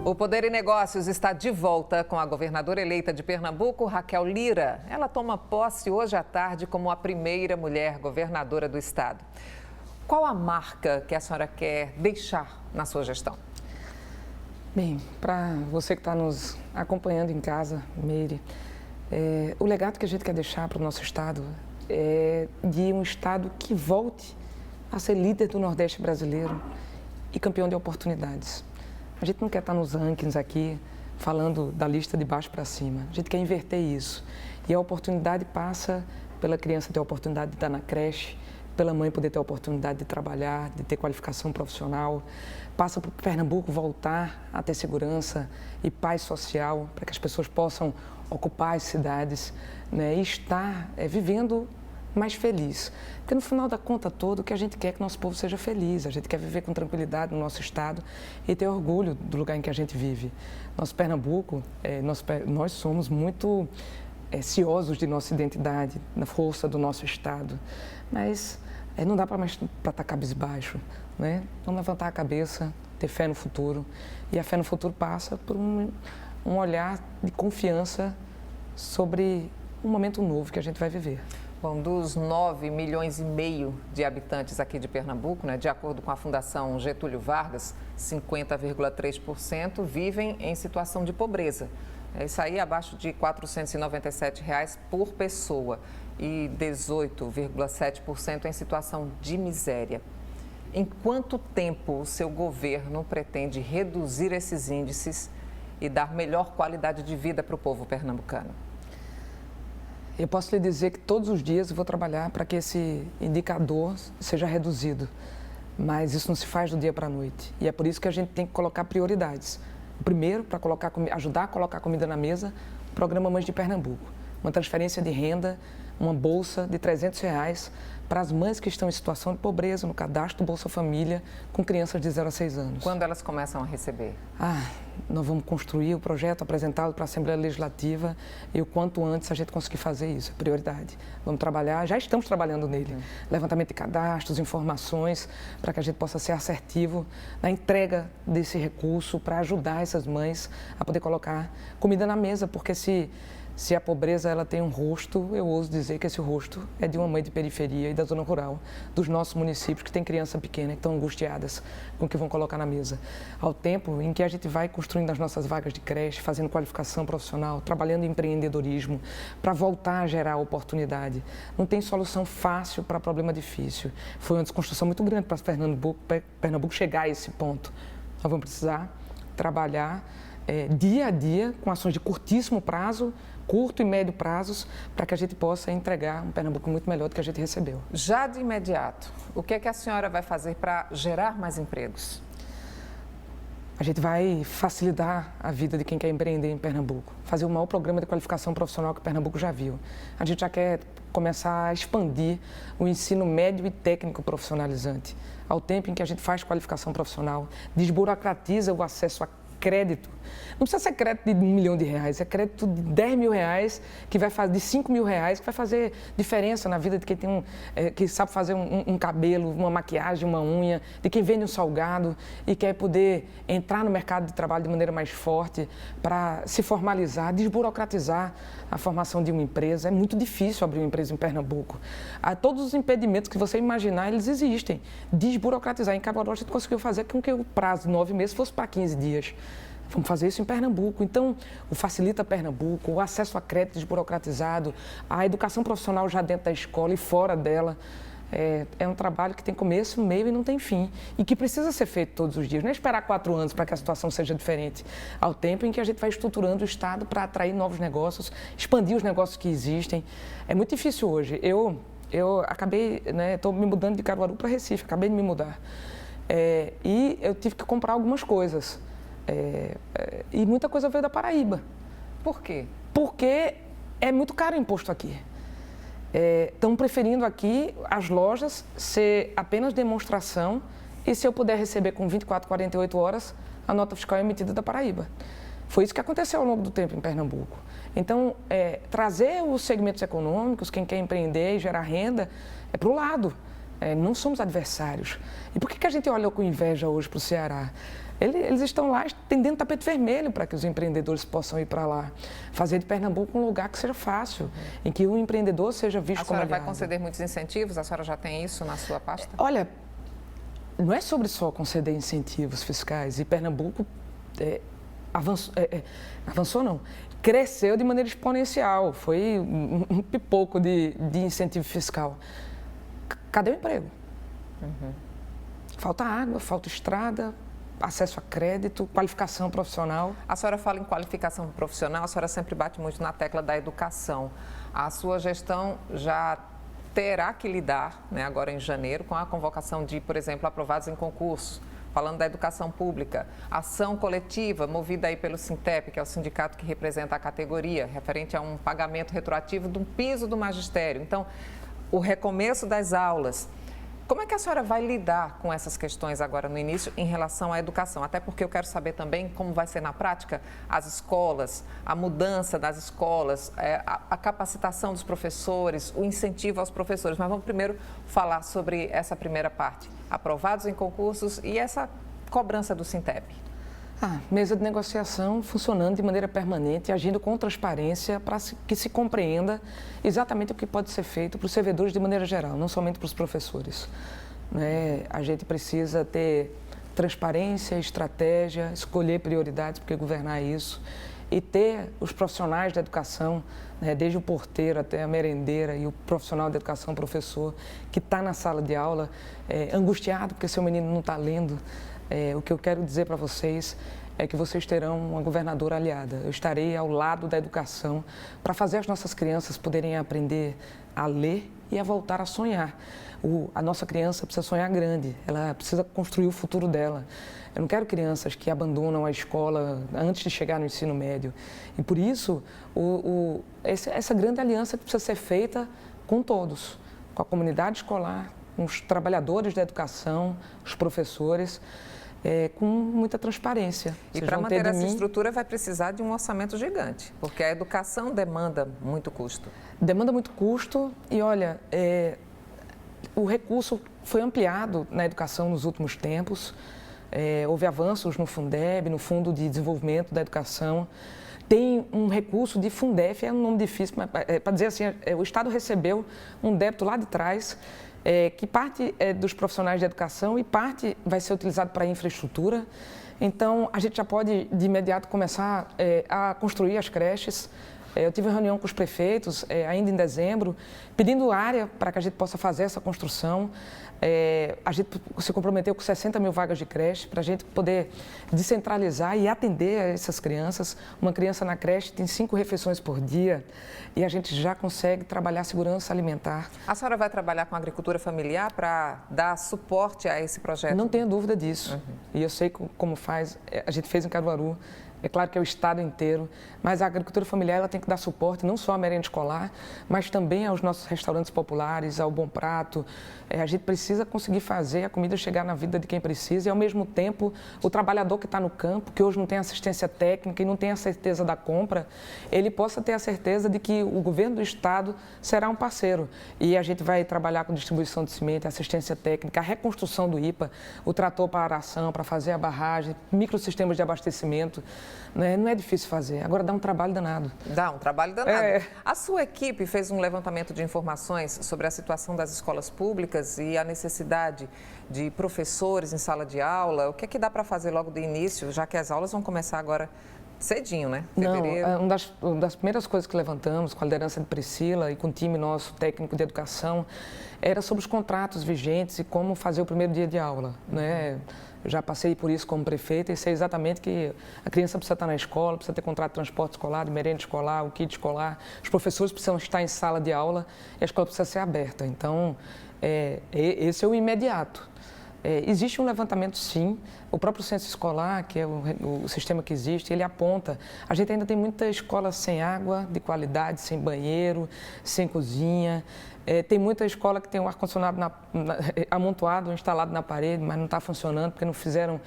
O Poder e Negócios está de volta com a governadora eleita de Pernambuco, Raquel Lira. Ela toma posse hoje à tarde como a primeira mulher governadora do estado. Qual a marca que a senhora quer deixar na sua gestão? Bem, para você que está nos acompanhando em casa, Meire, o legado que a gente quer deixar para o nosso estado é de um estado que volte a ser líder do Nordeste brasileiro e campeão de oportunidades. A gente não quer estar nos rankings aqui falando da lista de baixo para cima. A gente quer inverter isso. E a oportunidade passa pela criança ter a oportunidade de estar na creche, pela mãe poder ter a oportunidade de trabalhar, de ter qualificação profissional. Passa por Pernambuco voltar a ter segurança e paz social para que as pessoas possam ocupar as cidades, né, e estar vivendo mais feliz. Porque no final da conta toda, o que a gente quer é que nosso povo seja feliz, a gente quer viver com tranquilidade no nosso estado e ter orgulho do lugar em que a gente vive. Nosso Pernambuco, nós somos muito ciosos de nossa identidade, da força do nosso estado, mas não dá para mais estar cabisbaixo, né? Vamos levantar a cabeça, ter fé no futuro, e a fé no futuro passa por um olhar de confiança sobre um momento novo que a gente vai viver. Bom, dos 9,5 milhões de habitantes aqui de Pernambuco, né, de acordo com a Fundação Getúlio Vargas, 50,3% vivem em situação de pobreza. Isso aí abaixo de R$ 497 por pessoa e 18,7% em situação de miséria. Em quanto tempo o seu governo pretende reduzir esses índices e dar melhor qualidade de vida para o povo pernambucano? Eu posso lhe dizer que todos os dias eu vou trabalhar para que esse indicador seja reduzido, mas isso não se faz do dia para a noite. E é por isso que a gente tem que colocar prioridades. O primeiro, para ajudar a colocar comida na mesa, o Programa Mães de Pernambuco. Uma transferência de renda, uma bolsa de R$ 300 para as mães que estão em situação de pobreza no cadastro do Bolsa Família com crianças de 0 a 6 anos. Quando elas começam a receber? Nós vamos construir o projeto apresentado para a Assembleia Legislativa e o quanto antes a gente conseguir fazer isso, é prioridade. Vamos trabalhar, já estamos trabalhando nele, levantamento de cadastros, informações, para que a gente possa ser assertivo na entrega desse recurso para ajudar essas mães a poder colocar comida na mesa, porque se a pobreza ela tem um rosto, eu ouso dizer que esse rosto é de uma mãe de periferia e da zona rural, dos nossos municípios que tem criança pequena, que estão angustiadas com o que vão colocar na mesa. Ao tempo em que a gente vai construindo as nossas vagas de creche, fazendo qualificação profissional, trabalhando em empreendedorismo, para voltar a gerar oportunidade. Não tem solução fácil para problema difícil. Foi uma desconstrução muito grande para Pernambuco chegar a esse ponto. Nós vamos precisar trabalhar dia a dia com ações de curtíssimo prazo, curto e médio prazos, para que a gente possa entregar um Pernambuco muito melhor do que a gente recebeu. Já de imediato, o que é que a senhora vai fazer para gerar mais empregos? A gente vai facilitar a vida de quem quer empreender em Pernambuco, fazer o maior programa de qualificação profissional que Pernambuco já viu. A gente já quer começar a expandir o ensino médio e técnico profissionalizante, ao tempo em que a gente faz qualificação profissional, desburocratiza o acesso a crédito. Não precisa ser crédito de R$ 1 milhão, é crédito de R$ 10 mil, que vai fazer, de R$ 5 mil, que vai fazer diferença na vida de quem tem que sabe fazer um cabelo, uma maquiagem, uma unha, de quem vende um salgado e quer poder entrar no mercado de trabalho de maneira mais forte para se formalizar, desburocratizar a formação de uma empresa. É muito difícil abrir uma empresa em Pernambuco. Todos os impedimentos que você imaginar, eles existem. Desburocratizar. Em Caruaru, a gente conseguiu fazer com que o prazo de 9 meses fosse para 15 dias. Vamos fazer isso em Pernambuco. Então, o Facilita Pernambuco, o acesso a crédito desburocratizado, a educação profissional já dentro da escola e fora dela, é um trabalho que tem começo, meio e não tem fim. E que precisa ser feito todos os dias. Não é esperar 4 anos para que a situação seja diferente. Ao tempo em que a gente vai estruturando o Estado para atrair novos negócios, expandir os negócios que existem. É muito difícil hoje. Eu acabei, estou me mudando de Caruaru para Recife, acabei de me mudar. E eu tive que comprar algumas coisas. E muita coisa veio da Paraíba. Por quê? Porque é muito caro o imposto aqui. Estão preferindo aqui as lojas ser apenas demonstração e se eu puder receber com 24, 48 horas, a nota fiscal é emitida da Paraíba. Foi isso que aconteceu ao longo do tempo em Pernambuco. Então, trazer os segmentos econômicos, quem quer empreender e gerar renda, para o lado. não somos adversários. E por que a gente olha com inveja hoje para o Ceará? Eles estão lá estendendo tapete vermelho para que os empreendedores possam ir para lá. Fazer de Pernambuco um lugar que seja fácil, em que o empreendedor seja visto como aliado. A senhora vai conceder muitos incentivos? A senhora já tem isso na sua pasta? Olha, não é sobre só conceder incentivos fiscais. E Pernambuco avançou não, cresceu de maneira exponencial. Foi um pipoco de incentivo fiscal. Cadê o emprego? Falta água, falta estrada, acesso a crédito, qualificação profissional. A senhora fala em qualificação profissional, a senhora sempre bate muito na tecla da educação. A sua gestão já terá que lidar, né, agora em janeiro, com a convocação de, por exemplo, aprovados em concurso, falando da educação pública, ação coletiva movida aí pelo Sintep, que é o sindicato que representa a categoria, referente a um pagamento retroativo do piso do magistério. Então, o recomeço das aulas. Como é que a senhora vai lidar com essas questões agora no início em relação à educação? Até porque eu quero saber também como vai ser na prática as escolas, a mudança das escolas, a capacitação dos professores, o incentivo aos professores. Mas vamos primeiro falar sobre essa primeira parte, aprovados em concursos e essa cobrança do Sintep. Mesa de negociação funcionando de maneira permanente, agindo com transparência para que se compreenda exatamente o que pode ser feito para os servidores de maneira geral, não somente para os professores. A gente precisa ter transparência, estratégia, escolher prioridades, porque governar é isso, e ter os profissionais da educação, desde o porteiro até a merendeira e o profissional da educação, o professor, que está na sala de aula, angustiado porque seu menino não está lendo. O que eu quero dizer para vocês é que vocês terão uma governadora aliada. Eu estarei ao lado da educação para fazer as nossas crianças poderem aprender a ler e a voltar a sonhar. A nossa criança precisa sonhar grande, ela precisa construir o futuro dela. Eu não quero crianças que abandonam a escola antes de chegar no ensino médio. E por isso, essa grande aliança que precisa ser feita com todos, com a comunidade escolar, com os trabalhadores da educação, os professores, com muita transparência. E para manter essa estrutura vai precisar de um orçamento gigante, porque a educação demanda muito custo. Demanda muito custo e, olha, o recurso foi ampliado na educação nos últimos tempos. Houve avanços no Fundeb, no Fundo de Desenvolvimento da Educação. Tem um recurso de Fundef, é um nome difícil, mas para dizer assim, o Estado recebeu um débito lá de trás, que parte é dos profissionais de educação e parte vai ser utilizado para infraestrutura. Então, a gente já pode, de imediato, começar a construir as creches. Eu tive uma reunião com os prefeitos, ainda em dezembro, pedindo área para que a gente possa fazer essa construção. A gente se comprometeu com 60 mil vagas de creche para a gente poder descentralizar e atender a essas crianças. Uma criança na creche tem 5 refeições por dia e a gente já consegue trabalhar segurança alimentar. A senhora vai trabalhar com a agricultura familiar para dar suporte a esse projeto? Não tenho dúvida disso. E eu sei como faz. A gente fez em Caruaru. É claro que é o estado inteiro, mas a agricultura familiar ela tem que dar suporte não só à merenda escolar, mas também aos nossos restaurantes populares, ao Bom Prato. A gente precisa conseguir fazer a comida chegar na vida de quem precisa e, ao mesmo tempo, o trabalhador que está no campo, que hoje não tem assistência técnica e não tem a certeza da compra, ele possa ter a certeza de que o governo do estado será um parceiro. E a gente vai trabalhar com distribuição de semente, assistência técnica, a reconstrução do IPA, o trator para aração, para fazer a barragem, microsistemas de abastecimento. Não é difícil fazer, agora dá um trabalho danado. Dá um trabalho danado. A sua equipe fez um levantamento de informações sobre a situação das escolas públicas e a necessidade de professores em sala de aula. O que é que dá para fazer logo do início, já que as aulas vão começar agora cedinho, né? Fevereiro. Não, uma das primeiras coisas que levantamos com a liderança de Priscila e com o time nosso técnico de educação era sobre os contratos vigentes e como fazer o primeiro dia de aula, né? Eu já passei por isso como prefeita e sei exatamente que a criança precisa estar na escola, precisa ter contrato de transporte escolar, de merenda escolar, o kit escolar, os professores precisam estar em sala de aula e a escola precisa ser aberta. Então, esse é o imediato. Existe um levantamento, sim. O próprio censo escolar, que é o sistema que existe, ele aponta. A gente ainda tem muita escola sem água de qualidade, sem banheiro, sem cozinha. Tem muita escola que tem um ar-condicionado amontoado, instalado na parede, mas não está funcionando porque não fizeram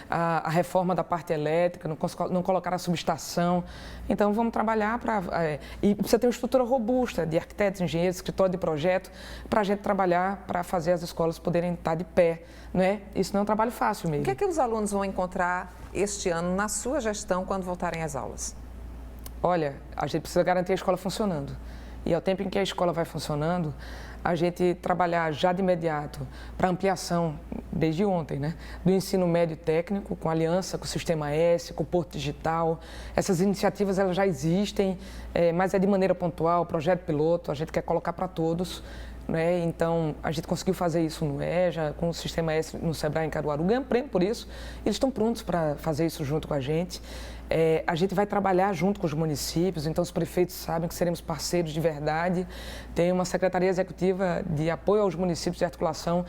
a reforma da parte elétrica, não colocaram a subestação. Então, vamos trabalhar para... E precisa ter uma estrutura robusta de arquitetos, engenheiros, escritório de projeto, para a gente trabalhar para fazer as escolas poderem estar de pé. Né? Isso não é um trabalho fácil mesmo. O que os alunos vão encontrar este ano na sua gestão quando voltarem às aulas? Olha, a gente precisa garantir a escola funcionando. E ao tempo em que a escola vai funcionando, a gente trabalhar já de imediato para ampliação, desde ontem, né, do ensino médio técnico, com aliança com o Sistema S, com o Porto Digital. Essas iniciativas elas já existem, mas é de maneira pontual, projeto piloto, a gente quer colocar para todos. Né? Então, a gente conseguiu fazer isso no EJA, com o Sistema S no Sebrae em Caruaru, ganhamos prêmio por isso, eles estão prontos para fazer isso junto com a gente. A gente vai trabalhar junto com os municípios, então os prefeitos sabem que seremos parceiros de verdade. Tem uma Secretaria Executiva de Apoio aos Municípios de Articulação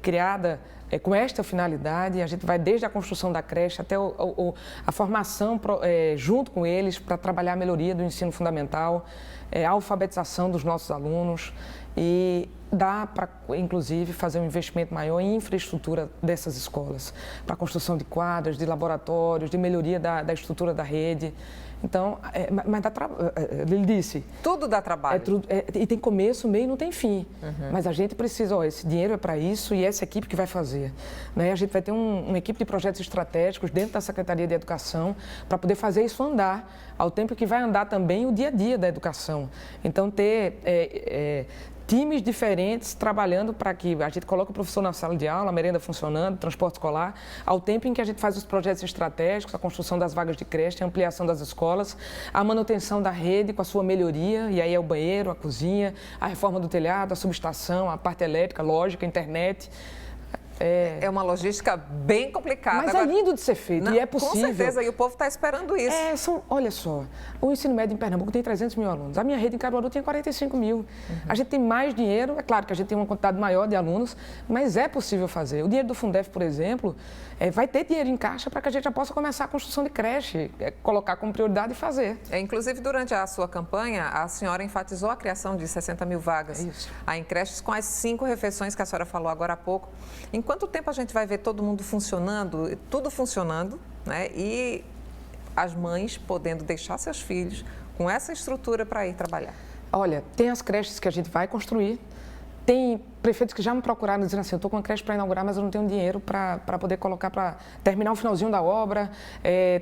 criada com esta finalidade. A gente vai desde a construção da creche até a formação junto com eles para trabalhar a melhoria do ensino fundamental, a alfabetização dos nossos alunos e dá para, inclusive, fazer um investimento maior em infraestrutura dessas escolas, para a construção de quadras, de laboratórios, de melhoria da estrutura da rede. Então, mas dá trabalho, ele disse... Tudo dá trabalho. E tem começo, meio e não tem fim. Mas a gente precisa, esse dinheiro é para isso e essa equipe que vai fazer. Né? A gente vai ter uma equipe de projetos estratégicos dentro da Secretaria de Educação para poder fazer isso andar, ao tempo que vai andar também o dia a dia da educação. Então, ter... times diferentes trabalhando para que a gente coloque o professor na sala de aula, a merenda funcionando, transporte escolar, ao tempo em que a gente faz os projetos estratégicos, a construção das vagas de creche, a ampliação das escolas, a manutenção da rede com a sua melhoria, e aí é o banheiro, a cozinha, a reforma do telhado, a subestação, a parte elétrica, lógica, a internet. É uma logística bem complicada. Mas é lindo de ser feito. Não, e é possível. Com certeza, e o povo está esperando isso. Olha só, o ensino médio em Pernambuco tem 300 mil alunos. A minha rede em Caruaru tem 45 mil. A gente tem mais dinheiro, é claro que a gente tem uma quantidade maior de alunos, mas é possível fazer. O dinheiro do Fundef, por exemplo, vai ter dinheiro em caixa para que a gente já possa começar a construção de creche, colocar como prioridade e fazer. Inclusive, durante a sua campanha, a senhora enfatizou a criação de 60 mil vagas em creches com as 5 refeições que a senhora falou agora há pouco. Em quanto tempo a gente vai ver todo mundo funcionando, tudo funcionando, né? E as mães podendo deixar seus filhos com essa estrutura para ir trabalhar? Olha, tem as creches que a gente vai construir, tem prefeitos que já me procuraram dizendo assim, eu estou com a creche para inaugurar, mas eu não tenho dinheiro para poder colocar, para terminar o finalzinho da obra,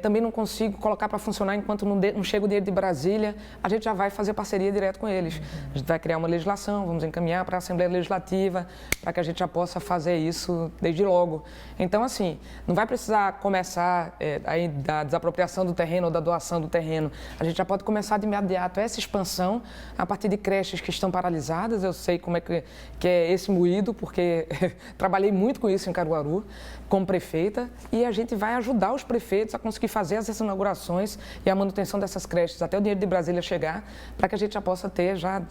também não consigo colocar para funcionar enquanto não chega o dinheiro de Brasília, a gente já vai fazer parceria direto com eles. A gente vai criar uma legislação, vamos encaminhar para a Assembleia Legislativa, para que a gente já possa fazer isso desde logo. Então, assim, não vai precisar começar aí da desapropriação do terreno ou da doação do terreno, a gente já pode começar de imediato essa expansão a partir de creches que estão paralisadas, eu sei como é que é esse moído, porque trabalhei muito com isso em Caruaru, como prefeita, e a gente vai ajudar os prefeitos a conseguir fazer essas inaugurações e a manutenção dessas creches, até o dinheiro de Brasília chegar, para que a gente já possa ter, já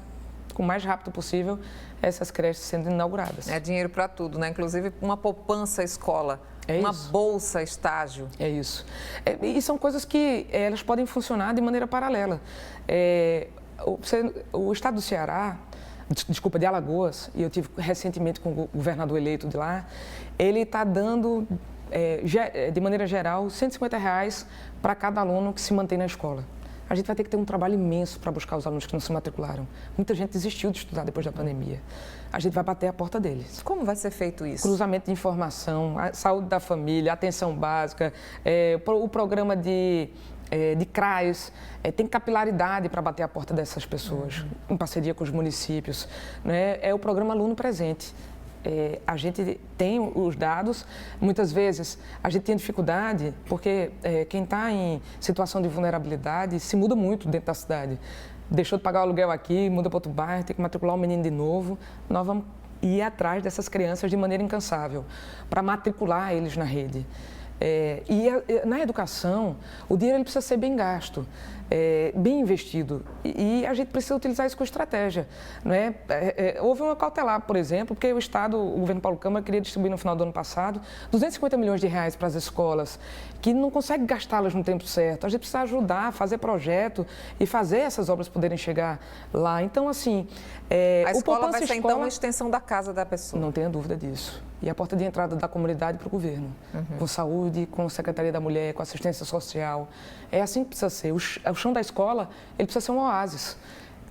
com o mais rápido possível, essas creches sendo inauguradas. É dinheiro para tudo, né? Inclusive uma poupança escola, uma bolsa estágio. É isso. E são coisas que elas podem funcionar de maneira paralela. O estado do Ceará, de Alagoas, e eu tive recentemente com o governador eleito de lá, ele está dando, de maneira geral, R$150 para cada aluno que se mantém na escola. A gente vai ter que ter um trabalho imenso para buscar os alunos que não se matricularam. Muita gente desistiu de estudar depois da pandemia. A gente vai bater a porta deles. Como vai ser feito isso? Cruzamento de informação, a saúde da família, atenção básica, o programa de CRAs, tem capilaridade para bater a porta dessas pessoas, em parceria com os municípios. Né? É o programa Aluno Presente. A gente tem os dados, muitas vezes a gente tem dificuldade, porque quem está em situação de vulnerabilidade se muda muito dentro da cidade. Deixou de pagar o aluguel aqui, muda para outro bairro, tem que matricular o menino de novo. Nós vamos ir atrás dessas crianças de maneira incansável, para matricular eles na rede. Na educação, o dinheiro ele precisa ser bem gasto, bem investido. E a gente precisa utilizar isso com estratégia. Não é? Houve uma cautelar, por exemplo, porque o Estado, o governo Paulo Câmara, queria distribuir no final do ano passado 250 milhões de reais para as escolas, que não consegue gastá-las no tempo certo. A gente precisa ajudar, fazer projeto e fazer essas obras poderem chegar lá. Então, assim... a escola vai ser, então, uma extensão da casa da pessoa. Não tenha dúvida disso. E a porta de entrada da comunidade para o governo. Com saúde, com a Secretaria da Mulher, com assistência social. É assim que precisa ser. O chão da escola, ele precisa ser um oásis.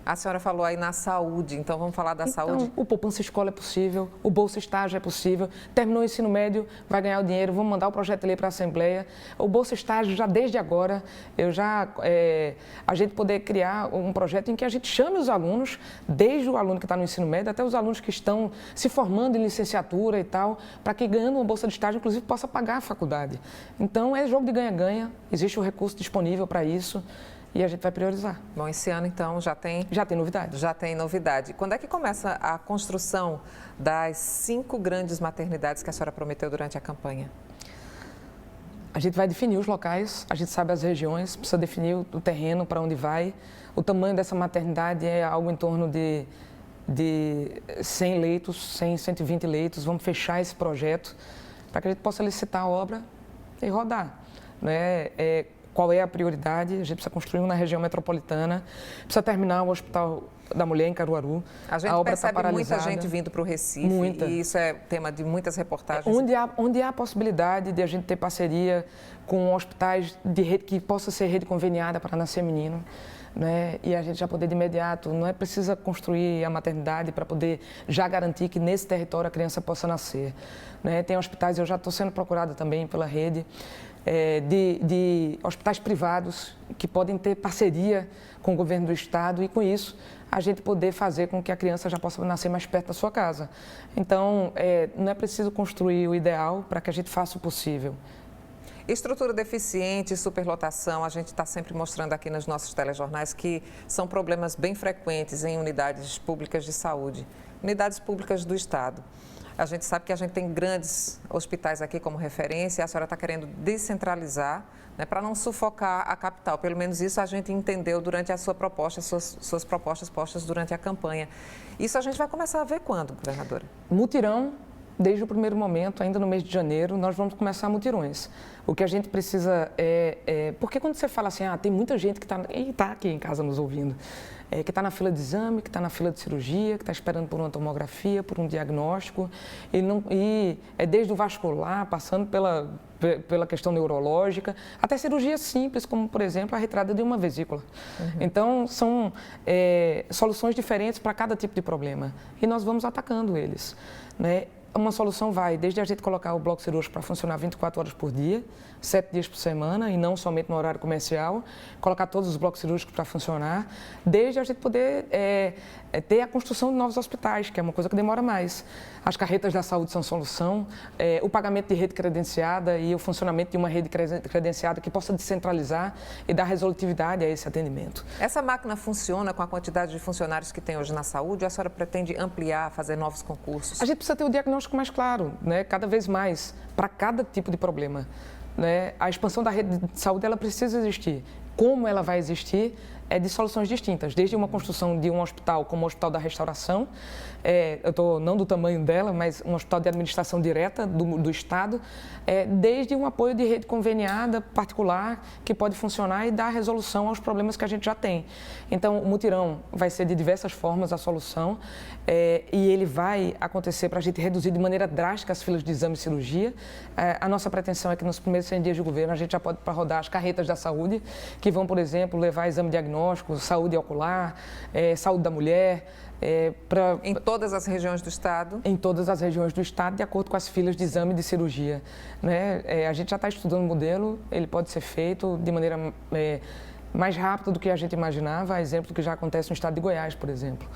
A senhora falou aí na saúde, então vamos falar da saúde? O Poupança Escola é possível, o Bolsa Estágio é possível, terminou o ensino médio, vai ganhar o dinheiro, vamos mandar o projeto de lei para a Assembleia. O Bolsa Estágio, já desde agora, a gente poder criar um projeto em que a gente chame os alunos, desde o aluno que está no ensino médio até os alunos que estão se formando em licenciatura e tal, para que ganhando uma Bolsa de Estágio, inclusive, possa pagar a faculdade. Então, é jogo de ganha-ganha, existe o recurso disponível para isso. E a gente vai priorizar. Bom, esse ano, então, já tem novidade. Já tem novidade. Quando é que começa a construção das 5 grandes maternidades que a senhora prometeu durante a campanha? A gente vai definir os locais, a gente sabe as regiões, precisa definir o terreno para onde vai. O tamanho dessa maternidade é algo em torno de 100 leitos, 100, 120 leitos. Vamos fechar esse projeto para que a gente possa licitar a obra e rodar. Né? Qual é a prioridade? A gente precisa construir na região metropolitana, precisa terminar o Hospital da Mulher em Caruaru. A gente percebe muita gente vindo para o Recife, e isso é tema de muitas reportagens. Onde há a possibilidade de a gente ter parceria com hospitais de rede que possa ser rede conveniada para nascer menino. Né? E a gente já poder de imediato, não é precisa construir a maternidade para poder já garantir que nesse território a criança possa nascer. Né? Tem hospitais, eu já estou sendo procurada também pela rede, de hospitais privados que podem ter parceria com o governo do estado e com isso a gente poder fazer com que a criança já possa nascer mais perto da sua casa. Então, não é preciso construir o ideal para que a gente faça o possível. Estrutura deficiente, superlotação, a gente está sempre mostrando aqui nos nossos telejornais que são problemas bem frequentes em unidades públicas de saúde, unidades públicas do Estado. A gente sabe que a gente tem grandes hospitais aqui como referência e a senhora está querendo descentralizar, né, para não sufocar a capital. Pelo menos isso a gente entendeu durante a sua proposta, suas propostas postas durante a campanha. Isso a gente vai começar a ver quando, governadora? Mutirão. Desde o primeiro momento, ainda no mês de janeiro, nós vamos começar mutirões. O que a gente precisa porque quando você fala assim, tem muita gente que está aqui em casa nos ouvindo, que está na fila de exame, que está na fila de cirurgia, que está esperando por uma tomografia, por um diagnóstico, e é desde o vascular, passando pela questão neurológica, até cirurgias simples, como, por exemplo, a retirada de uma vesícula. Então, são soluções diferentes para cada tipo de problema, e nós vamos atacando eles. Né? Uma solução vai desde a gente colocar o bloco cirúrgico para funcionar 24 horas por dia, 7 dias por semana e não somente no horário comercial, colocar todos os blocos cirúrgicos para funcionar, desde a gente poder ter a construção de novos hospitais, que é uma coisa que demora mais. As carretas da saúde são solução, o pagamento de rede credenciada e o funcionamento de uma rede credenciada que possa descentralizar e dar resolutividade a esse atendimento. Essa máquina funciona com a quantidade de funcionários que tem hoje na saúde ou a senhora pretende ampliar, fazer novos concursos? A gente precisa ter o diagnóstico mais claro, né? Cada vez mais, para cada tipo de problema. Né? A expansão da rede de saúde ela precisa existir. Como ela vai existir é de soluções distintas, desde uma construção de um hospital como o Hospital da Restauração, eu estou não do tamanho dela, mas um hospital de administração direta do Estado, desde um apoio de rede conveniada, particular, que pode funcionar e dar resolução aos problemas que a gente já tem. Então, o mutirão vai ser de diversas formas a solução e ele vai acontecer para a gente reduzir de maneira drástica as filas de exame e cirurgia. A nossa pretensão é que nos primeiros 100 dias de governo a gente já pode rodar as carretas da saúde, que vão, por exemplo, levar exame diagnóstico, saúde ocular, saúde da mulher. Em todas as regiões do Estado? Em todas as regiões do Estado, de acordo com as filas de exame e de cirurgia. Né? A gente já está estudando o modelo, ele pode ser feito de maneira mais rápida do que a gente imaginava, a exemplo do que já acontece no estado de Goiás, por exemplo.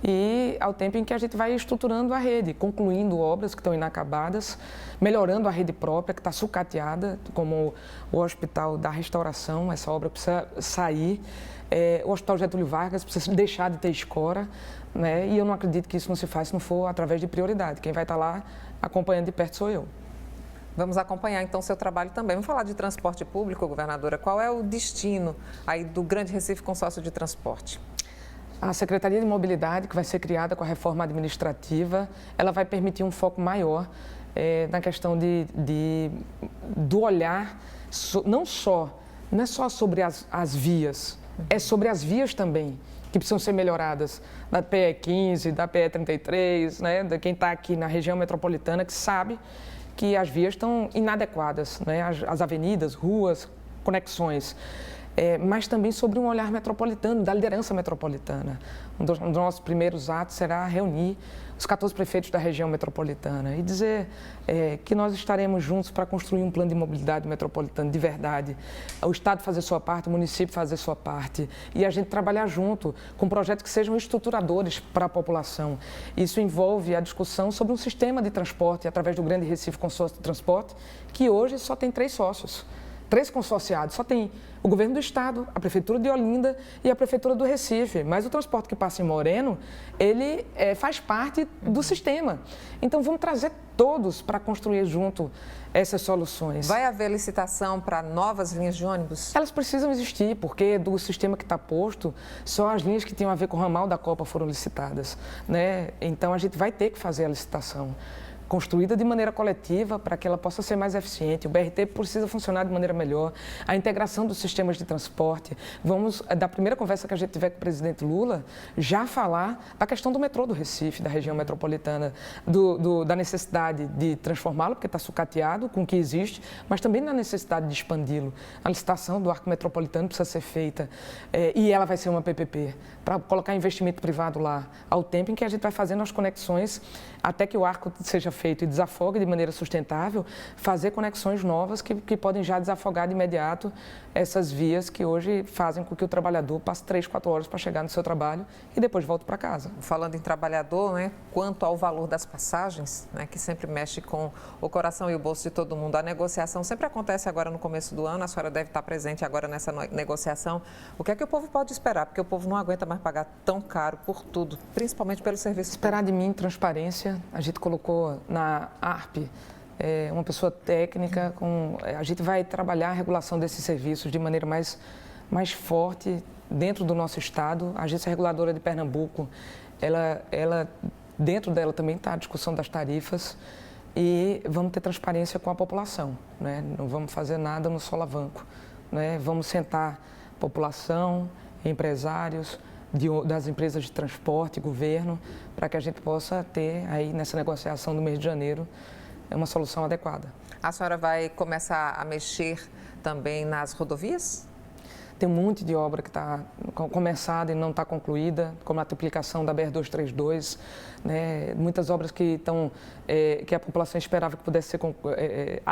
E ao tempo em que a gente vai estruturando a rede, concluindo obras que estão inacabadas, melhorando a rede própria, que está sucateada, como o Hospital da Restauração, essa obra precisa sair, o Hospital Getúlio Vargas precisa deixar de ter escora, né? E eu não acredito que isso não se faz se não for através de prioridade. Quem vai estar lá acompanhando de perto sou eu. Vamos acompanhar então o seu trabalho também. Vamos falar de transporte público, governadora. Qual é o destino aí do Grande Recife Consórcio de Transporte? A Secretaria de Mobilidade, que vai ser criada com a reforma administrativa, ela vai permitir um foco maior na questão do olhar, não é só sobre as vias, é sobre as vias também, que precisam ser melhoradas, da PE 15, da PE 33, né, de quem está aqui na região metropolitana, que sabe que as vias estão inadequadas, né, as avenidas, ruas, conexões. Mas também sobre um olhar metropolitano, da liderança metropolitana. Um dos nossos primeiros atos será reunir os 14 prefeitos da região metropolitana e dizer que nós estaremos juntos para construir um plano de mobilidade metropolitana de verdade. O Estado fazer sua parte, o município fazer sua parte e a gente trabalhar junto com projetos que sejam estruturadores para a população. Isso envolve a discussão sobre um sistema de transporte através do Grande Recife Consórcio de Transporte, que hoje só tem 3 sócios. 3 consorciados, só tem o governo do estado, a prefeitura de Olinda e a prefeitura do Recife, mas o transporte que passa em Moreno, ele faz parte do sistema. Então vamos trazer todos para construir junto essas soluções. Vai haver licitação para novas linhas de ônibus? Elas precisam existir, porque do sistema que está posto, só as linhas que tinham a ver com o ramal da Copa foram licitadas, né? Então a gente vai ter que fazer a licitação construída de maneira coletiva para que ela possa ser mais eficiente. O BRT precisa funcionar de maneira melhor. A integração dos sistemas de transporte. Vamos, da primeira conversa que a gente tiver com o presidente Lula, já falar da questão do metrô do Recife, da região metropolitana, da necessidade de transformá-lo, porque está sucateado com o que existe, mas também da necessidade de expandi-lo. A licitação do arco metropolitano precisa ser feita e ela vai ser uma PPP, para colocar investimento privado lá, ao tempo em que a gente vai fazendo as conexões até que o arco seja feito e desafogue de maneira sustentável, fazer conexões novas que podem já desafogar de imediato essas vias que hoje fazem com que o trabalhador passe 3, 4 horas para chegar no seu trabalho e depois volte para casa. Falando em trabalhador, né, quanto ao valor das passagens, né, que sempre mexe com o coração e o bolso de todo mundo, a negociação sempre acontece agora no começo do ano, a senhora deve estar presente agora nessa negociação. O que é que o povo pode esperar? Porque o povo não aguenta mais pagar tão caro por tudo, principalmente pelo serviço. Esperar de mim transparência. A gente colocou na ARP uma pessoa técnica, a gente vai trabalhar a regulação desses serviços de maneira mais forte dentro do nosso estado. A Agência Reguladora de Pernambuco, ela dentro dela também está a discussão das tarifas e vamos ter transparência com a população, né? Não vamos fazer nada no solavanco, né? Vamos sentar população, empresários, das empresas de transporte, governo, para que a gente possa ter aí nessa negociação do mês de janeiro uma solução adequada. A senhora vai começar a mexer também nas rodovias? Tem um monte de obra que está começada e não está concluída, como a triplicação da BR-232, né? Muitas obras que a população esperava que pudesse ser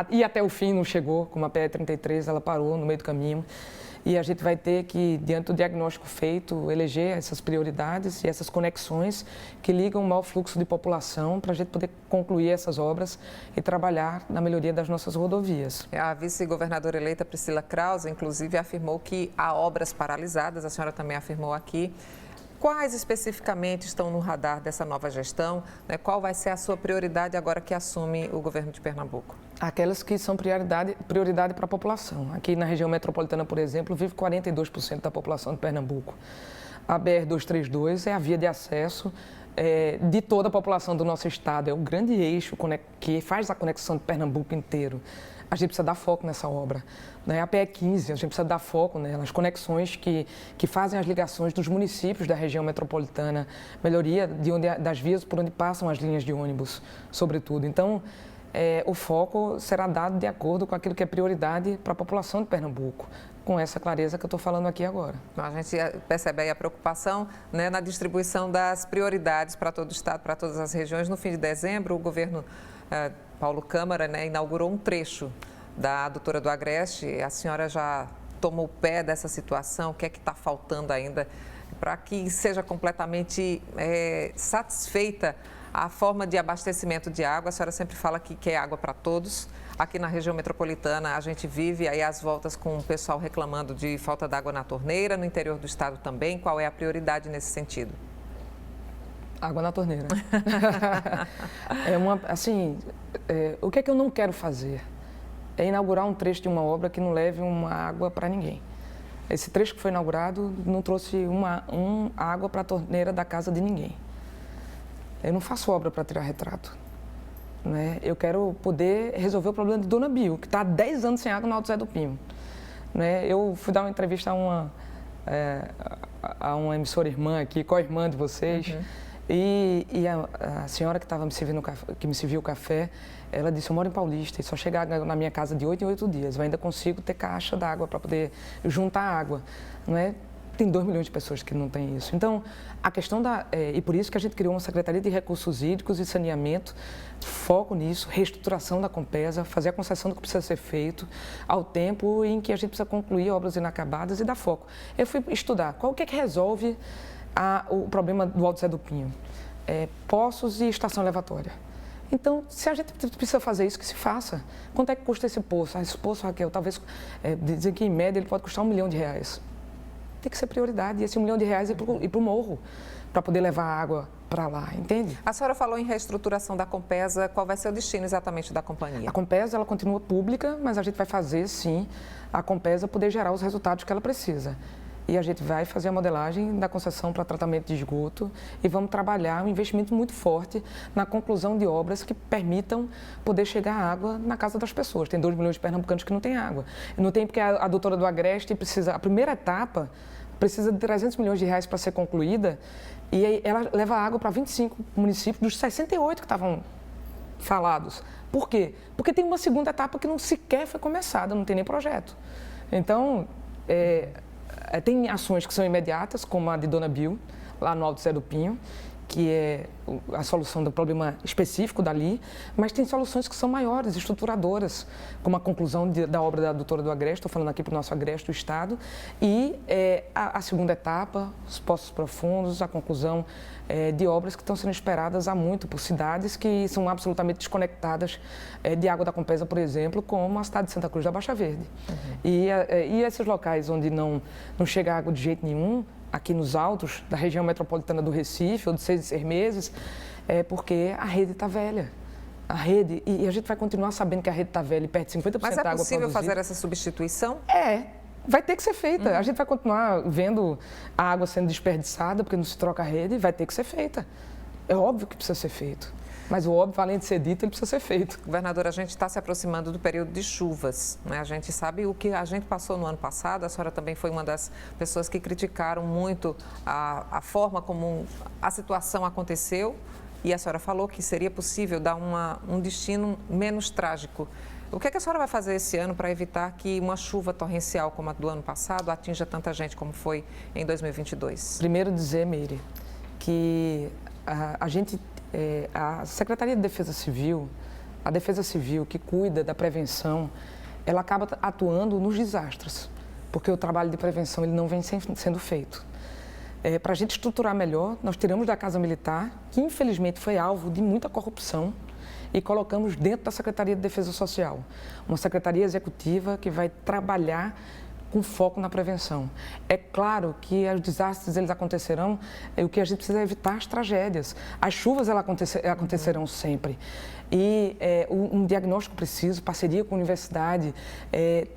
e até o fim não chegou, como a PE-33, ela parou no meio do caminho. E a gente vai ter que, diante do diagnóstico feito, eleger essas prioridades e essas conexões que ligam o maior fluxo de população para a gente poder concluir essas obras e trabalhar na melhoria das nossas rodovias. A vice-governadora eleita Priscila Krause, inclusive, afirmou que há obras paralisadas, a senhora também afirmou aqui. Quais especificamente estão no radar dessa nova gestão? Qual vai ser a sua prioridade agora que assume o governo de Pernambuco? Aquelas que são prioridade para a população. Aqui na região metropolitana, por exemplo, vive 42% da população de Pernambuco. A BR-232 é a via de acesso de toda a população do nosso estado. É o grande eixo que faz a conexão de Pernambuco inteiro. A gente precisa dar foco nessa obra. Né? A PE 15, a gente precisa dar foco nas conexões que fazem as ligações dos municípios da região metropolitana, melhoria das vias por onde passam as linhas de ônibus, sobretudo. Então, o foco será dado de acordo com aquilo que é prioridade para a população de Pernambuco, com essa clareza que eu estou falando aqui agora. A gente percebe aí a preocupação na distribuição das prioridades para todo o estado, para todas as regiões. No fim de dezembro, o governo Paulo Câmara inaugurou um trecho da Doutora do Agreste. A senhora já tomou pé dessa situação? O que é que está faltando ainda para que seja completamente satisfeita a forma de abastecimento de água? A senhora sempre fala que quer água para todos. Aqui na região metropolitana a gente vive aí as voltas com o pessoal reclamando de falta de água na torneira, no interior do estado também. Qual é a prioridade nesse sentido? Água na torneira. O que é que eu não quero fazer? é inaugurar um trecho de uma obra que não leve uma água para ninguém. Esse trecho que foi inaugurado não trouxe uma água para a torneira da casa de ninguém. Eu não faço obra para tirar retrato. Né? Eu quero poder resolver o problema de Dona Bio, que está há 10 anos sem água no Alto Zé do Pinho. Né? Eu fui dar uma entrevista a uma emissora irmã aqui, co-irmã de vocês, e a senhora que me serviu o café, ela disse: eu moro em Paulista e só chega água na minha casa de 8 em 8 dias. Eu ainda consigo ter caixa d'água para poder juntar água. Não é? Tem 2 milhões de pessoas que não têm isso. Então, a questão e por isso que a gente criou uma Secretaria de Recursos Hídricos e Saneamento, foco nisso, reestruturação da Compesa, fazer a concessão do que precisa ser feito, ao tempo em que a gente precisa concluir obras inacabadas e dar foco. Eu fui estudar qual que é que resolve o problema do Alto Zé do Pinho. Poços e estação elevatória. Então, se a gente precisa fazer isso, que se faça. Quanto é que custa esse poço? Esse poço, Raquel, talvez, dizem que em média ele pode custar R$1 milhão. Tem que ser prioridade. E esse R$1 milhão ir para o morro, para poder levar água para lá, entende? A senhora falou em reestruturação da Compesa. Qual vai ser o destino exatamente da companhia? A Compesa, ela continua pública, mas a gente vai fazer, sim, a Compesa poder gerar os resultados que ela precisa. E a gente vai fazer a modelagem da concessão para tratamento de esgoto e vamos trabalhar um investimento muito forte na conclusão de obras que permitam poder chegar a água na casa das pessoas. Tem 2 milhões de pernambucanos que não têm água. Não tem porque a doutora do Agreste precisa... A primeira etapa precisa de R$300 milhões para ser concluída e aí ela leva água para 25 municípios dos 68 que estavam falados. Por quê? Porque tem uma segunda etapa que não sequer foi começada, não tem nem projeto. Então, tem ações que são imediatas, como a de Dona Bio, lá no Alto Zé do Pinho, que é a solução do problema específico dali, mas tem soluções que são maiores, estruturadoras, como a conclusão da obra da doutora do Agreste, estou falando aqui para o nosso Agreste do Estado, e a segunda etapa, os poços profundos, a conclusão de obras que estão sendo esperadas há muito por cidades que são absolutamente desconectadas de água da Compesa, por exemplo, como a cidade de Santa Cruz da Baixa Verde. E esses locais onde não chega água de jeito nenhum, aqui nos altos da região metropolitana do Recife, ou de 6 em 6 meses, porque a rede está velha. A rede, e a gente vai continuar sabendo que a rede está velha e perde 50% da água produzida. Mas é possível fazer essa substituição? Vai ter que ser feita. A gente vai continuar vendo a água sendo desperdiçada, porque não se troca a rede, vai ter que ser feita. É óbvio que precisa ser feito. Mas o óbvio, além de ser dito, ele precisa ser feito. Governadora, a gente está se aproximando do período de chuvas, né? A gente sabe o que a gente passou no ano passado. A senhora também foi uma das pessoas que criticaram muito a forma como a situação aconteceu. E a senhora falou que seria possível dar um destino menos trágico. O que a senhora vai fazer esse ano para evitar que uma chuva torrencial como a do ano passado atinja tanta gente como foi em 2022? Primeiro dizer, Meire, que a Secretaria de Defesa Civil, a Defesa Civil que cuida da prevenção, ela acaba atuando nos desastres, porque o trabalho de prevenção ele não vem sendo feito. Para a gente estruturar melhor, nós tiramos da Casa Militar, que infelizmente foi alvo de muita corrupção, e colocamos dentro da Secretaria de Defesa Social, uma secretaria executiva que vai trabalhar com foco na prevenção. É claro que os desastres eles acontecerão, o que a gente precisa é evitar as tragédias. As chuvas elas acontecerão sempre. E um diagnóstico preciso, parceria com a universidade,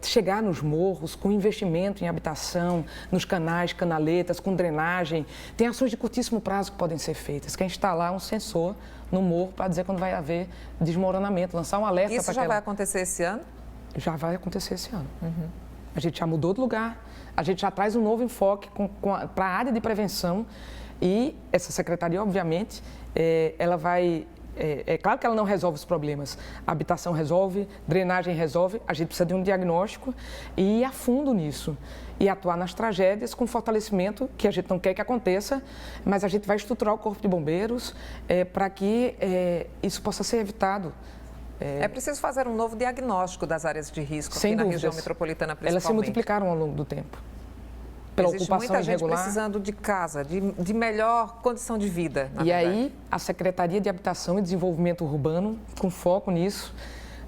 chegar nos morros com investimento em habitação, nos canais, canaletas, com drenagem. Tem ações de curtíssimo prazo que podem ser feitas, que é instalar um sensor no morro para dizer quando vai haver desmoronamento, lançar um alerta. Isso já vai acontecer esse ano? Já vai acontecer esse ano. A gente já mudou de lugar, a gente já traz um novo enfoque para a área de prevenção e essa secretaria, obviamente, ela vai... É claro que ela não resolve os problemas. A habitação resolve, drenagem resolve, a gente precisa de um diagnóstico e ir a fundo nisso. E atuar nas tragédias com fortalecimento, que a gente não quer que aconteça, mas a gente vai estruturar o Corpo de Bombeiros para que isso possa ser evitado. É preciso fazer um novo diagnóstico das áreas de risco aqui na região metropolitana, principalmente. Elas se multiplicaram ao longo do tempo. Pela Existe ocupação muita irregular. gente precisando de casa, de melhor condição de vida, na E verdade. aí, a Secretaria de Habitação e Desenvolvimento Urbano, com foco nisso,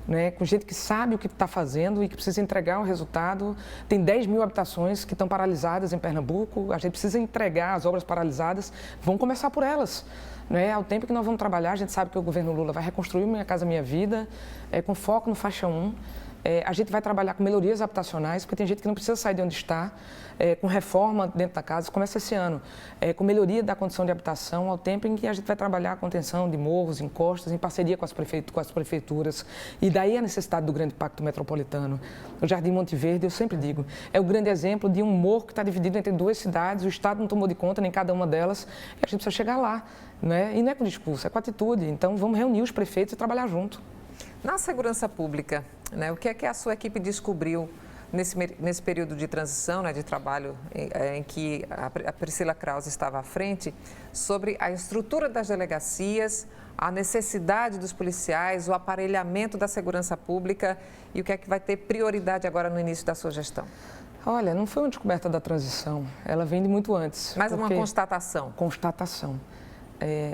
né, com gente que sabe o que está fazendo e que precisa entregar o resultado. Tem 10 mil habitações que estão paralisadas em Pernambuco, a gente precisa entregar as obras paralisadas, vamos começar por elas. Né? Ao tempo que nós vamos trabalhar, a gente sabe que o governo Lula vai reconstruir Minha Casa Minha Vida, com foco no faixa 1, A gente vai trabalhar com melhorias habitacionais, porque tem gente que não precisa sair de onde está, com reforma dentro da casa, começa esse ano, com melhoria da condição de habitação, ao tempo em que a gente vai trabalhar a contenção de morros, encostas, em parceria com as prefeituras. E daí a necessidade do grande pacto metropolitano. O Jardim Monte Verde, eu sempre digo, é o grande exemplo de um morro que está dividido entre 2 cidades, o Estado não tomou de conta nem cada uma delas, e a gente precisa chegar lá. Né? E não é com discurso, é com atitude. Então, vamos reunir os prefeitos e trabalhar junto. Na segurança pública, né, o que é que a sua equipe descobriu nesse período de transição, né, de trabalho em que a Priscila Krause estava à frente, sobre a estrutura das delegacias, a necessidade dos policiais, o aparelhamento da segurança pública e o que é que vai ter prioridade agora no início da sua gestão? Olha, não foi uma descoberta da transição, ela vem de muito antes. Mas uma constatação. Constatação.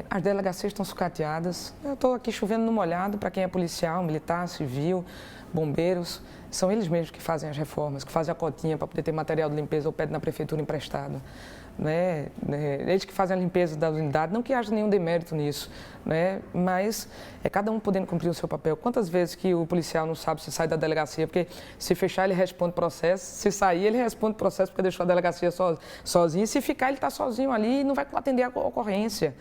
As delegacias estão sucateadas. Eu estou aqui chovendo no molhado para quem é policial, militar, civil, bombeiros. São eles mesmos que fazem as reformas, que fazem a cotinha para poder ter material de limpeza ou pedem na prefeitura emprestado. Né? Eles que fazem a limpeza da unidade, não que haja nenhum demérito nisso, né? Mas é cada um podendo cumprir o seu papel. Quantas vezes que o policial não sabe se sai da delegacia, porque se fechar ele responde processo, se sair ele responde processo porque deixou a delegacia sozinho, e se ficar ele está sozinho ali e não vai atender a ocorrência.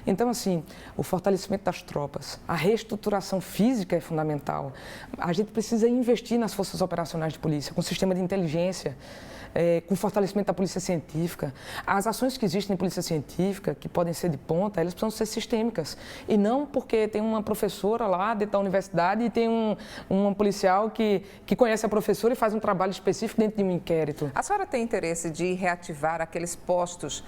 Então, assim, o fortalecimento das tropas, a reestruturação física é fundamental. A gente precisa investir nas forças operacionais de polícia, com sistema de inteligência, com fortalecimento da polícia científica. As ações que existem em polícia científica, que podem ser de ponta, elas precisam ser sistêmicas. E não porque tem uma professora lá dentro da universidade e tem um policial que conhece a professora e faz um trabalho específico dentro de um inquérito. A senhora tem interesse de reativar aqueles postos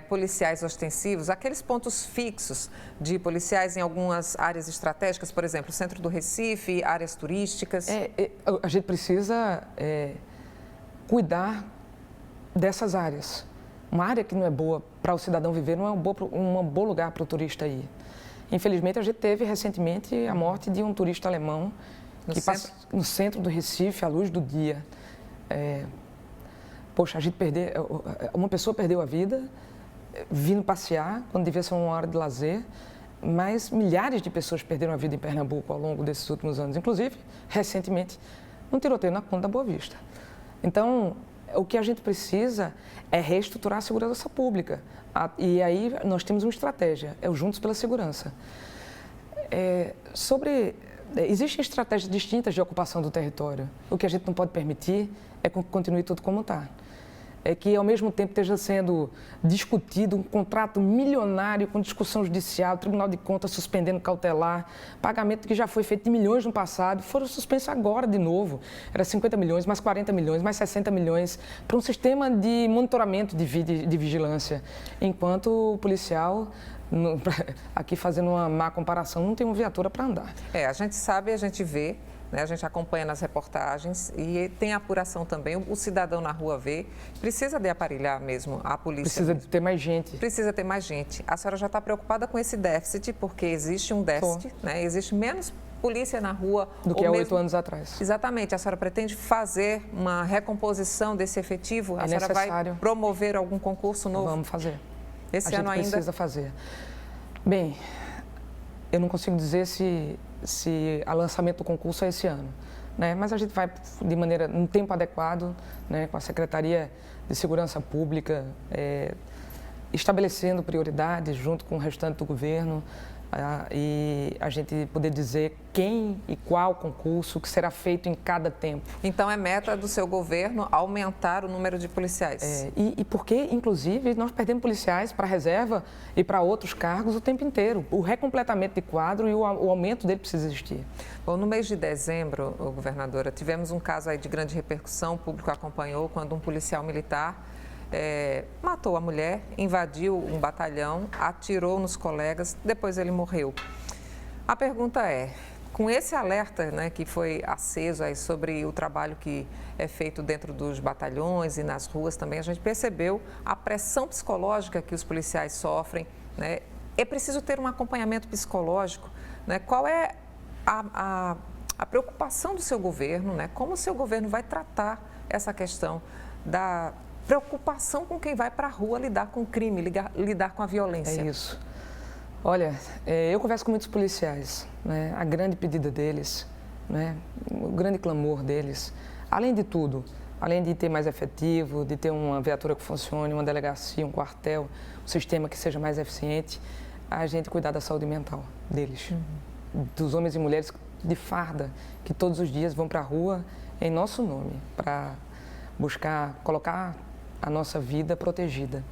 policiais ostensivos, aqueles pontos fixos de policiais em algumas áreas estratégicas, por exemplo, o centro do Recife, áreas turísticas? A gente precisa cuidar dessas áreas. Uma área que não é boa para o cidadão viver, não é um bom lugar para o turista ir. Infelizmente, a gente teve recentemente a morte de um turista alemão no centro do Recife, à luz do dia. Uma pessoa perdeu a vida vindo passear, quando devia ser uma hora de lazer, mas milhares de pessoas perderam a vida em Pernambuco ao longo desses últimos anos, inclusive, recentemente, um tiroteio na Ponta da Boa Vista. Então, o que a gente precisa é reestruturar a segurança pública. E aí nós temos uma estratégia, é o Juntos pela Segurança. Existem estratégias distintas de ocupação do território. O que a gente não pode permitir é que continue tudo como está. É que, ao mesmo tempo, esteja sendo discutido um contrato milionário com discussão judicial, Tribunal de Contas suspendendo cautelar, pagamento que já foi feito de milhões no passado, foram suspensos agora de novo. Era 50 milhões, mais 40 milhões, mais 60 milhões, para um sistema de monitoramento de vigilância. Enquanto o policial, aqui fazendo uma má comparação, não tem uma viatura para andar. A gente sabe, a gente vê, né? A gente acompanha nas reportagens e tem apuração também. O cidadão na rua vê, precisa de aparelhar mesmo a polícia. Precisa ter mais gente. Precisa ter mais gente. A senhora já está preocupada com esse déficit, porque existe um déficit, né? Existe menos polícia na rua. Do que há 8 anos atrás. Exatamente. A senhora pretende fazer uma recomposição desse efetivo? A senhora vai promover algum concurso novo? Vamos fazer. Esse ano ainda? A gente precisa fazer. Bem, eu não consigo dizer se o lançamento do concurso é esse ano, né? Mas a gente vai de maneira, num tempo adequado, né, com a Secretaria de Segurança Pública, estabelecendo prioridades junto com o restante do governo, e a gente poder dizer quem e qual concurso que será feito em cada tempo. Então, é meta do seu governo aumentar o número de policiais? E porque, inclusive, nós perdemos policiais para a reserva e para outros cargos o tempo inteiro. O recompletamento de quadro e o aumento dele precisa existir. Bom, no mês de dezembro, governadora, tivemos um caso aí de grande repercussão, o público acompanhou, quando um policial militar matou a mulher, invadiu um batalhão, atirou nos colegas, depois ele morreu. A pergunta é, com esse alerta, né, que foi aceso aí sobre o trabalho que é feito dentro dos batalhões e nas ruas também, a gente percebeu a pressão psicológica que os policiais sofrem, né? É preciso ter um acompanhamento psicológico, né? Qual é a preocupação do seu governo, né? Como o seu governo vai tratar essa questão da preocupação com quem vai para a rua lidar com o crime, lidar com a violência? É isso. Olha, eu converso com muitos policiais, né? A grande pedida deles né? O grande clamor deles. Além de tudo, além de ter mais efetivo, de ter uma viatura que funcione, uma delegacia, um quartel, um sistema que seja mais eficiente, a gente cuidar da saúde mental deles, dos homens e mulheres de farda, que todos os dias vão para a rua em nosso nome, para buscar colocar a nossa vida protegida.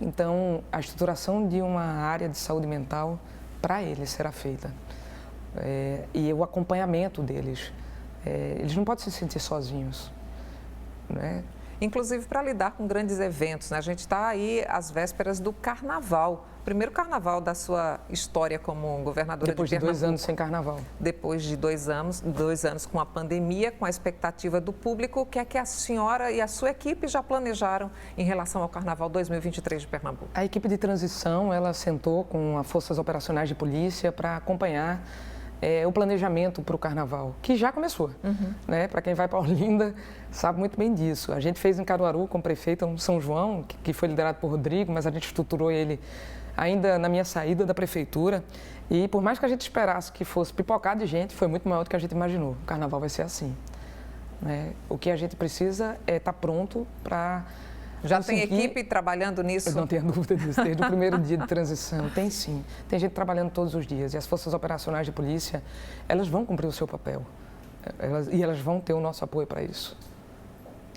Então, a estruturação de uma área de saúde mental para eles será feita. E o acompanhamento deles. Eles não podem se sentir sozinhos, né? Inclusive para lidar com grandes eventos, né? A gente está aí às vésperas do carnaval, primeiro carnaval da sua história como governadora de Pernambuco. Depois de 2 anos sem carnaval. Depois de 2 anos com a pandemia, com a expectativa do público, o que é que a senhora e a sua equipe já planejaram em relação ao carnaval 2023 de Pernambuco? A equipe de transição, ela sentou com as forças operacionais de polícia para acompanhar o planejamento para o carnaval, que já começou, né? Para quem vai para Olinda, sabe muito bem disso. A gente fez em Caruaru com o prefeito um São João, que foi liderado por Rodrigo, mas a gente estruturou ele ainda na minha saída da prefeitura. E por mais que a gente esperasse que fosse pipocar de gente, foi muito maior do que a gente imaginou. O carnaval vai ser assim, né? O que a gente precisa é estar pronto para... Já tem equipe trabalhando nisso? Eu não tenho dúvida disso, desde o primeiro dia de transição. Tem sim, tem gente trabalhando todos os dias. E as forças operacionais de polícia, elas vão cumprir o seu papel. E elas vão ter o nosso apoio para isso.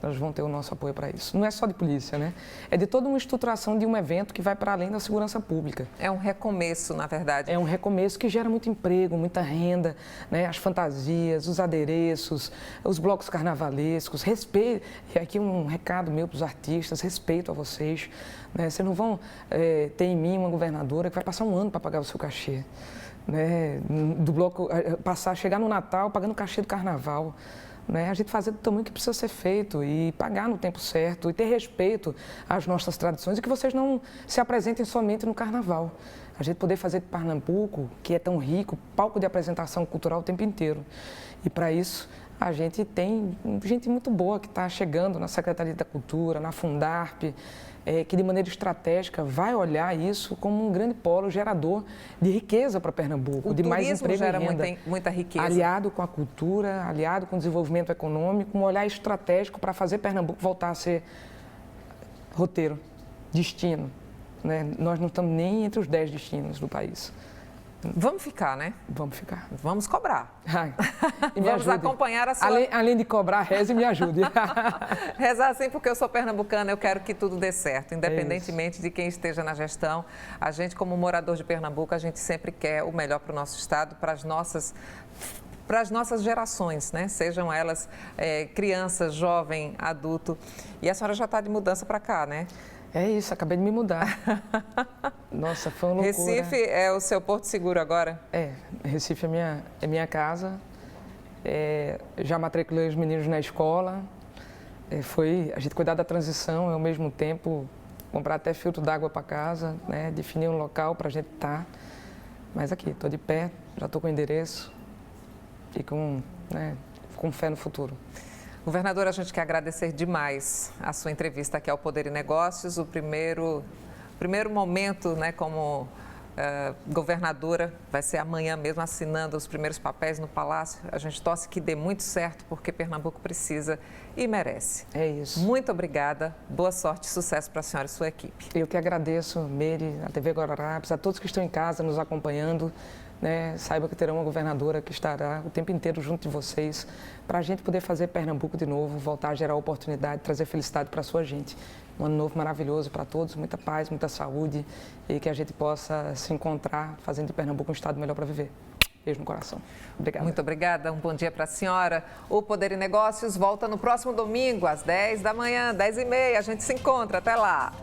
Elas vão ter o nosso apoio para isso. Não é só de polícia, né? É de toda uma estruturação de um evento que vai para além da segurança pública. É um recomeço, na verdade. É um recomeço que gera muito emprego, muita renda, né? As fantasias, os adereços, os blocos carnavalescos. Respeito, e aqui um recado meu para os artistas, respeito a vocês, né? Vocês não vão ter em mim uma governadora que vai passar um ano para pagar o seu cachê, né? Do bloco, chegar no Natal pagando o cachê do carnaval. Né? A gente fazer do tamanho que precisa ser feito e pagar no tempo certo e ter respeito às nossas tradições e que vocês não se apresentem somente no carnaval. A gente poder fazer de Pernambuco, que é tão rico, palco de apresentação cultural o tempo inteiro. E para isso a gente tem gente muito boa que está chegando na Secretaria da Cultura, na Fundarp, que de maneira estratégica vai olhar isso como um grande polo gerador de riqueza para Pernambuco, de mais emprego gera e renda. muita riqueza. Aliado com a cultura, aliado com o desenvolvimento econômico, um olhar estratégico para fazer Pernambuco voltar a ser roteiro, destino, né? Nós não estamos nem entre os 10 destinos do país. Vamos ficar, né? Vamos ficar. Vamos cobrar. E me Vamos ajude. acompanhar a sua... Além de cobrar, reze e me ajude. Rezar assim porque eu sou pernambucana, eu quero que tudo dê certo, independentemente de quem esteja na gestão. A gente, como morador de Pernambuco, a gente sempre quer o melhor para o nosso estado, para as nossas gerações, né? Sejam elas crianças, jovem, adulto. E a senhora já está de mudança para cá, né? É isso, acabei de me mudar. Nossa, foi uma loucura. Recife é o seu porto seguro agora? Recife é minha casa. Já matriculei os meninos na escola. Foi a gente cuidar da transição e, ao mesmo tempo, comprar até filtro d'água para casa, né? Definir um local para a gente estar. Mas aqui, estou de pé, já estou com o endereço e com fé no futuro. Governadora, a gente quer agradecer demais a sua entrevista aqui ao Poder e Negócios. O primeiro momento, né, como governadora vai ser amanhã mesmo, assinando os primeiros papéis no Palácio. A gente torce que dê muito certo, porque Pernambuco precisa e merece. É isso. Muito obrigada, boa sorte e sucesso para a senhora e sua equipe. Eu que agradeço, Meire, a TV Guararapes, a todos que estão em casa nos acompanhando. Né? Saiba que terão uma governadora que estará o tempo inteiro junto de vocês para a gente poder fazer Pernambuco de novo, voltar a gerar oportunidade, trazer felicidade para a sua gente. Um ano novo maravilhoso para todos, muita paz, muita saúde e que a gente possa se encontrar fazendo de Pernambuco um estado melhor para viver. Beijo no coração. Obrigada. Muito obrigada. Um bom dia para a senhora. O Poder e Negócios volta no próximo domingo, às 10 da manhã, 10h30. A gente se encontra. Até lá.